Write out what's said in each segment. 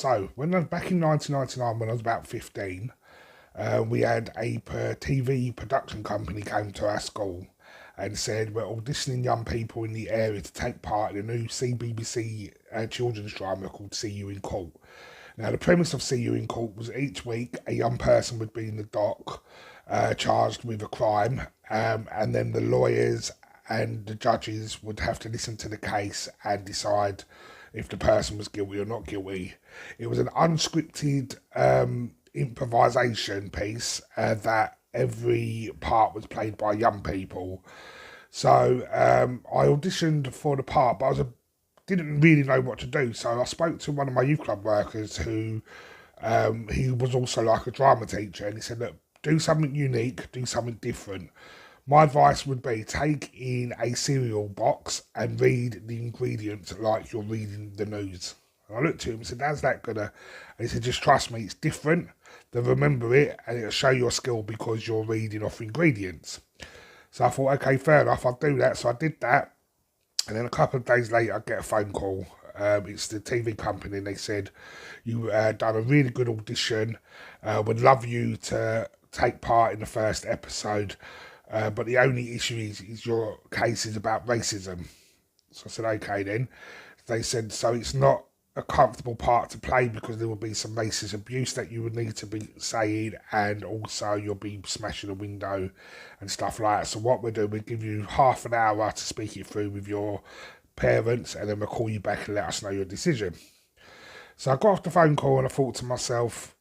So, back in 1999, when I was about 15, we had a TV production company came to our school and said we're auditioning young people in the area to take part in a new Cbbc children's drama called See You in Court. Now, the premise of See You in Court was each week a young person would be in the dock charged with a crime, and then the lawyers and the judges would have to listen to the case and decide if the person was guilty or not guilty. It was an unscripted improvisation piece that every part was played by young people. So I auditioned for the part, but didn't really know what to do. So I spoke to one of my youth club workers who he was also like a drama teacher, and he said, look, do something unique, do something different. My advice would be take in a cereal box and read the ingredients like you're reading the news. And I looked at him and said, how's that gonna? And he said, just trust me, it's different. They'll remember it and it'll show your skill because you're reading off ingredients. So I thought, okay, fair enough, I'll do that. So I did that. And then a couple of days later, I get a phone call. It's the TV company, and they said, you done a really good audition. Would love you to take part in the first episode. But the only issue is your case is about racism. So I said, okay then. They said, so it's not a comfortable part to play because there will be some racist abuse that you would need to be saying, and also you'll be smashing a window and stuff like that. So what we'll do, we'll give you half an hour to speak it through with your parents, and then we'll call you back and let us know your decision. So I got off the phone call and I thought to myself,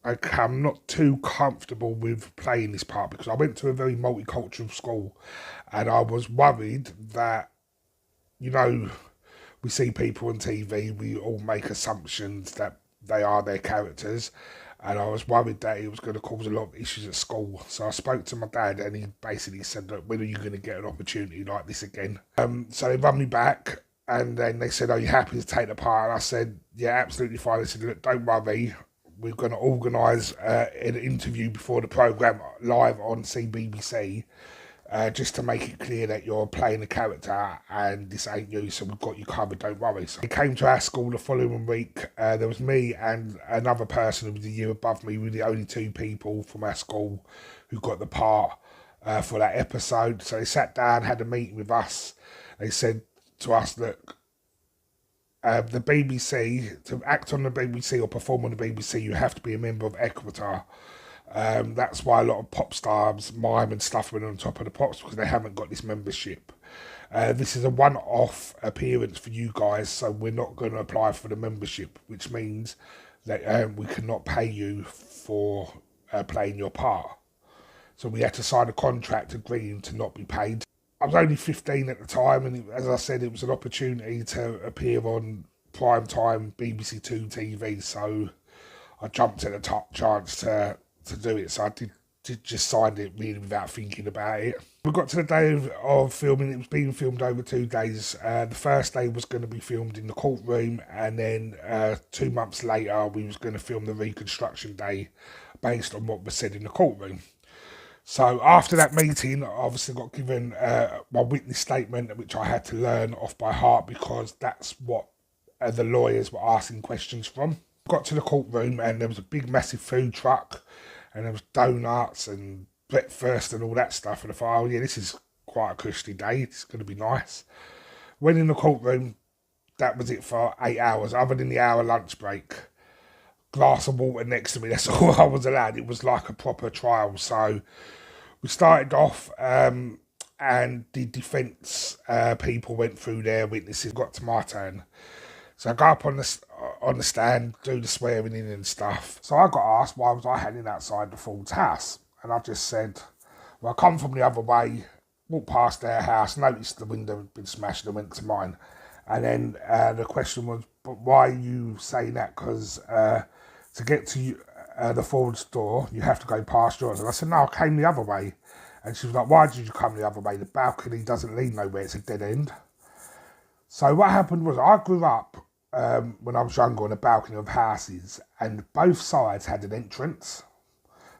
okay, I'm not too comfortable with playing this part because I went to a very multicultural school and I was worried that, you know, we see people on TV, we all make assumptions that they are their characters, and I was worried that it was going to cause a lot of issues at school. So I spoke to my dad and he basically said, look, when are you going to get an opportunity like this again? So they run me back and then they said, are you happy to take the part? And I said, yeah, absolutely fine. They said, look, don't worry. We're going to organise an interview before the programme live on Cbbc, just to make it clear that you're playing a character and this ain't you, so we've got you covered, don't worry. So he came to our school the following week. There was me and another person who was a year above me. We were the only two people from our school who got the part for that episode. So they sat down, had a meeting with us. They said to us, look, the BBC, to act on the BBC or perform on the BBC, you have to be a member of Equator. That's why a lot of pop stars mime and stuff went on top of the pops, because they haven't got this membership. This is a one-off appearance for you guys, so we're not going to apply for the membership, which means that we cannot pay you for playing your part. So we had to sign a contract agreeing to not be paid. I was only 15 at the time, and as I said, it was an opportunity to appear on primetime BBC Two TV, so I jumped at the top chance to do it. So I did just sign it really without thinking about it. We got to the day of filming. It was being filmed over 2 days. The first day was going to be filmed in the courtroom, and then 2 months later we was going to film the reconstruction day based on what was said in the courtroom. So after that meeting, I obviously got given my witness statement, which I had to learn off by heart because that's what the lawyers were asking questions from. Got to the courtroom and there was a big massive food truck and there was donuts and breakfast and all that stuff, and I thought, oh yeah, this is quite a cushy day, it's going to be nice. Went in the courtroom, that was it for 8 hours, other than the hour lunch break. Glass of water next to me, that's all I was allowed. It was like a proper trial. So we started off and the defence people went through their witnesses. Got to my turn, so I go up on the stand, do the swearing in and stuff. So I got asked why was I hanging outside the Ford's house, and I just said, well, I come from the other way, walked past their house, noticed the window had been smashed and went to mine. And then the question was, but why are you saying that? Because to get to the Ford's door, you have to go past yours. And I said, no, I came the other way. And she was like, why did you come the other way? The balcony doesn't lead nowhere, it's a dead end. So what happened was, I grew up when I was younger on a balcony of houses, and both sides had an entrance.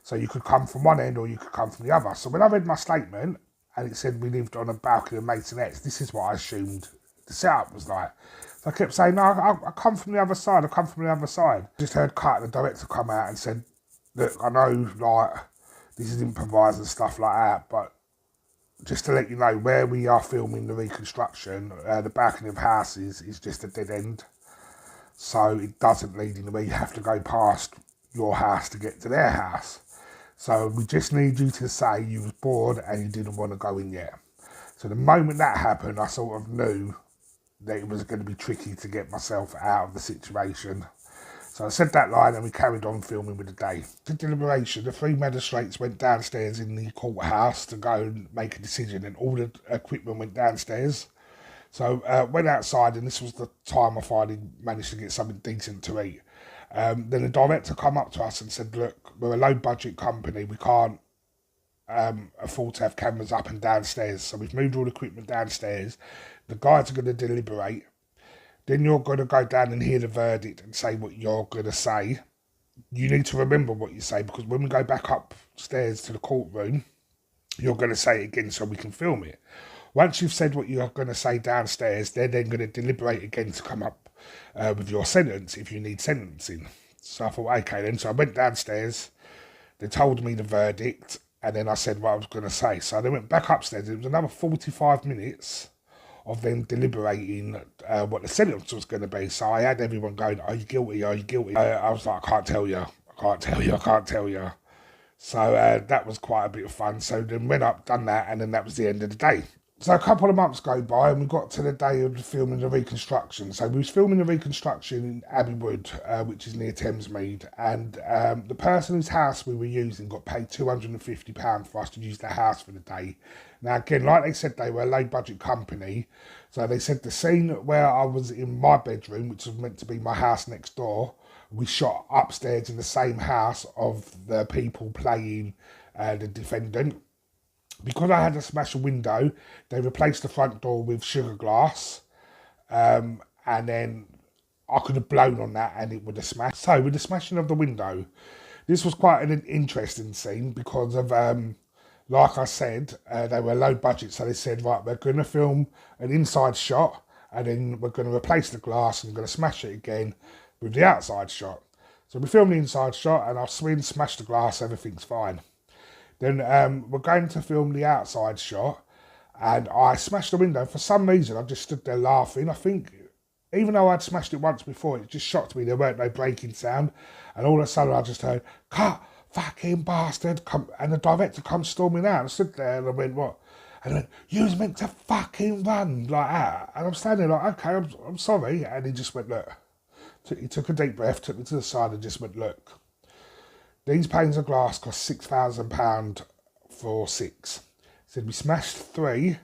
So you could come from one end or you could come from the other. So when I read my statement and it said we lived on a balcony of maisonettes, this is what I assumed the setup was like. So I kept saying, no, I come from the other side, I come from the other side. Just heard cut, the director come out and said, look, I know, like, this is improvised and stuff like that, but just to let you know, where we are filming the reconstruction, the balcony of houses is just a dead end. So it doesn't lead anywhere. You have to go past your house to get to their house. So we just need you to say you was bored and you didn't want to go in yet. So the moment that happened, I sort of knew that it was going to be tricky to get myself out of the situation. So I said that line and we carried on filming with the day. To deliberation, the 3 magistrates went downstairs in the courthouse to go and make a decision, and all the equipment went downstairs. So went outside, and this was the time I finally managed to get something decent to eat. Then the director come up to us and said, look, we're a low budget company, we can't afford to have cameras up and downstairs, so we've moved all the equipment downstairs. The guys are going to deliberate. Then you're going to go down and hear the verdict and say what you're going to say. You need to remember what you say, because when we go back upstairs to the courtroom, you're going to say it again so we can film it. Once you've said what you're going to say downstairs, they're then going to deliberate again to come up with your sentence if you need sentencing. So I thought, okay then. So I went downstairs, they told me the verdict, and then I said what I was going to say. So they went back upstairs. It was another 45 minutes of them deliberating what the sentence was going to be. So I had everyone going, are you guilty, are you guilty? I was like, I can't tell you, I can't tell you, I can't tell you. So that was quite a bit of fun. So then went up, done that, and then that was the end of the day. So a couple of months go by and we got to the day of the filming the reconstruction. So we was filming the reconstruction in Abbey Wood, which is near Thamesmead, and the person whose house we were using got paid £250 for us to use their house for the day. Now again, like they said, they were a low budget company. So they said the scene where I was in my bedroom, which was meant to be my house next door, we shot upstairs in the same house of the people playing the defendant. Because I had to smash a window, they replaced the front door with sugar glass, and then I could have blown on that and it would have smashed. So with the smashing of the window, this was quite an interesting scene because of, like I said, they were low budget. So they said, right, we're going to film an inside shot and then we're going to replace the glass and we're going to smash it again with the outside shot. So we filmed the inside shot and I've smashed the glass, everything's fine. Then we're going to film the outside shot and I smashed the window. For some reason, I just stood there laughing. I think, even though I'd smashed it once before, it just shocked me. There weren't no breaking sound. And all of a sudden, I just heard, cut, fucking bastard. Come, and the director comes storming out. I stood there and I went, what? And I went, you was meant to fucking run like that. And I'm standing like, okay, I'm sorry. And he just went, look. He took a deep breath, took me to the side and just went, look. These panes of glass cost £6,000 for 6. He said, we smashed 3,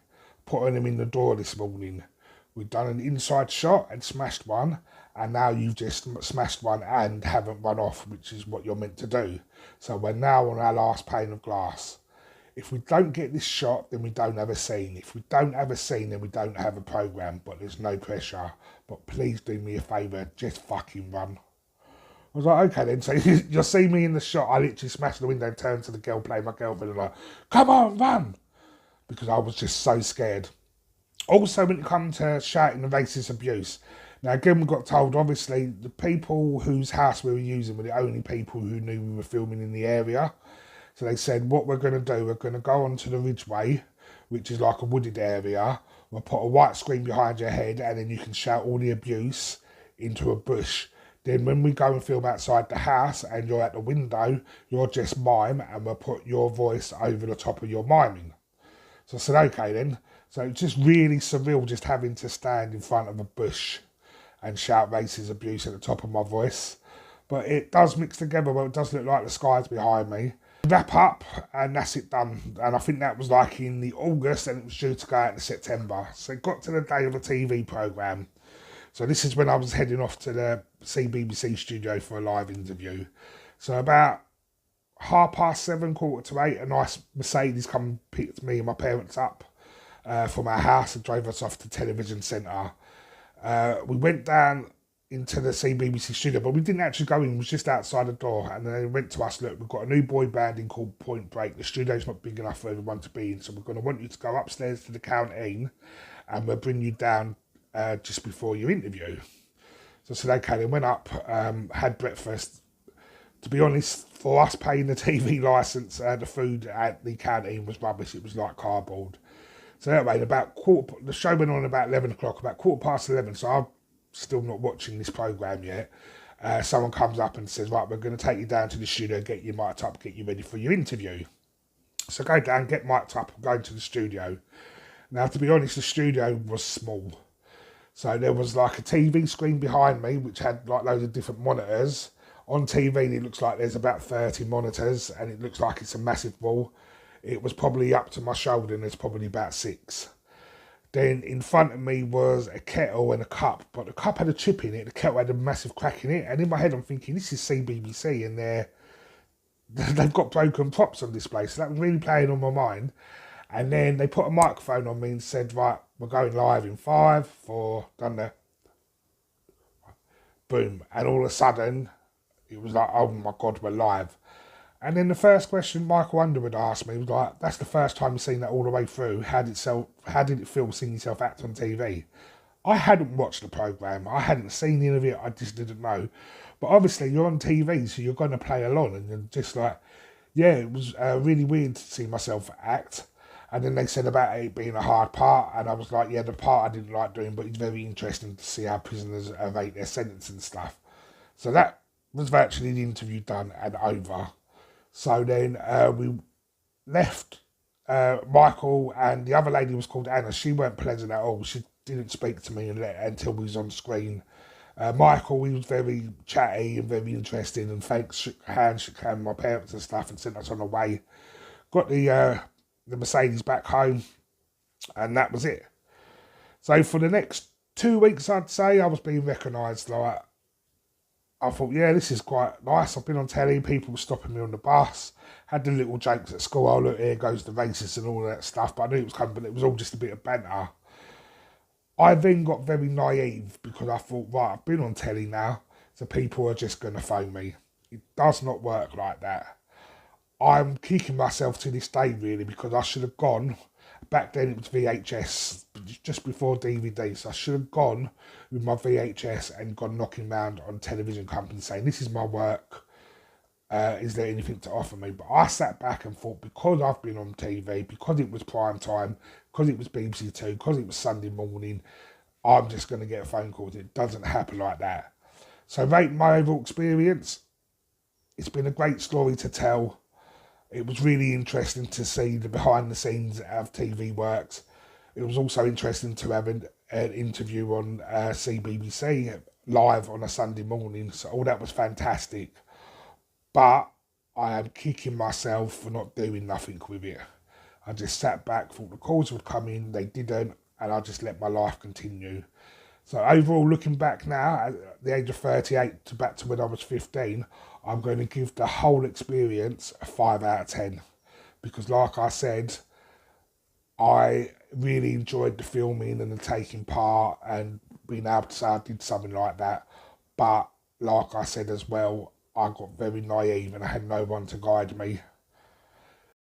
putting them in the door this morning. We've done an inside shot and smashed one, and now you've just smashed one and haven't run off, which is what you're meant to do. So we're now on our last pane of glass. If we don't get this shot, then we don't have a scene. If we don't have a scene, then we don't have a programme, but there's no pressure. But please do me a favour, just fucking run. I was like, okay then, so you'll see me in the shot. I literally smashed the window and turned to the girl playing my girlfriend and like, come on, run! Because I was just so scared. Also, when it comes to shouting and racist abuse, now again, we got told, obviously, the people whose house we were using were the only people who knew we were filming in the area. So they said, what we're going to do, we're going to go onto the Ridgeway, which is like a wooded area. We'll put a white screen behind your head and then you can shout all the abuse into a bush. Then when we go and film outside the house and you're at the window, you're just mime and we'll put your voice over the top of your miming. So I said, okay then. So it's just really surreal just having to stand in front of a bush and shout racist abuse at the top of my voice. But it does mix together, but it does look like the sky's behind me. Wrap up and that's it done. And I think that was like in the August and it was due to go out in September. So it got to the day of the TV programme. So this is when I was heading off to the Cbbc studio for a live interview. So about 7:30, 8:15, a nice Mercedes come and picked me and my parents up from our house and drove us off to Television Centre. We went down into the Cbbc studio, but we didn't actually go in, it was just outside the door. And they went to us, look, we've got a new boy band in called Point Break. The studio's not big enough for everyone to be in, so we're going to want you to go upstairs to the canteen and we'll bring you down just before your interview. So I said, okay, then went up, had breakfast. To be honest, for us paying the TV licence, the food at the canteen was rubbish. It was like cardboard. So anyway, the show went on about 11 o'clock, about 11:15, so I'm still not watching this programme yet. Someone comes up and says, right, we're going to take you down to the studio, get you mic'd up, get you ready for your interview. So go down, get mic'd up, and go into the studio. Now, to be honest, the studio was small. So there was like a TV screen behind me, which had like loads of different monitors. On TV, it looks like there's about 30 monitors, and it looks like it's a massive wall. It was probably up to my shoulder, and there's probably about 6. Then in front of me was a kettle and a cup, but the cup had a chip in it, the kettle had a massive crack in it, and in my head I'm thinking, this is Cbbc, and they've got broken props on display, so that was really playing on my mind. And then they put a microphone on me and said, right, we're going live in 5, 4, done there. Boom. And all of a sudden, it was like, oh my God, we're live. And then the first question Michael Underwood asked me was like, that's the first time you've seen that all the way through. How did it feel seeing yourself act on TV? I hadn't watched the programme. I hadn't seen any of it. I just didn't know. But obviously, you're on TV, so you're going to play along. And you're just like, yeah, it was really weird to see myself act. And then they said about it being a hard part, and I was like, yeah, the part I didn't like doing, but it's very interesting to see how prisoners evade their sentence and stuff. So that was virtually the interview done and over. So then we left. Michael and the other lady was called Anna. She weren't pleasant at all. She didn't speak to me until we was on screen. Michael, he was very chatty and very interesting, and shook hands with my parents and stuff, and sent us on the way. Got the Mercedes back home, and that was it. So for the next 2 weeks, I'd say, I was being recognised. Like, I thought, yeah, this is quite nice. I've been on telly, people were stopping me on the bus, had the little jokes at school, oh look, here goes the racist and all that stuff, but I knew it was coming, but it was all just a bit of banter. I then got very naive because I thought, right, I've been on telly now, so people are just going to phone me. It does not work like that. I'm kicking myself to this day, really, because I should have gone. Back then, it was VHS, just before DVD. So I should have gone with my VHS and gone knocking around on television companies saying, this is my work. Is there anything to offer me? But I sat back and thought, because I've been on TV, because it was prime time, because it was BBC Two, because it was Sunday morning, I'm just going to get a phone call. It doesn't happen like that. So rate my overall experience. It's been a great story to tell. It was really interesting to see the behind the scenes of TV works. It was also interesting to have an interview on Cbbc live on a Sunday morning. So all that was fantastic. But I am kicking myself for not doing nothing with it. I just sat back, thought the calls would come in, they didn't, and I just let my life continue. So overall, looking back now, at the age of 38 to back to when I was 15, I'm going to give the whole experience a 5 out of 10. Because like I said, I really enjoyed the filming and the taking part and being able to say I did something like that. But like I said as well, I got very naive and I had no one to guide me.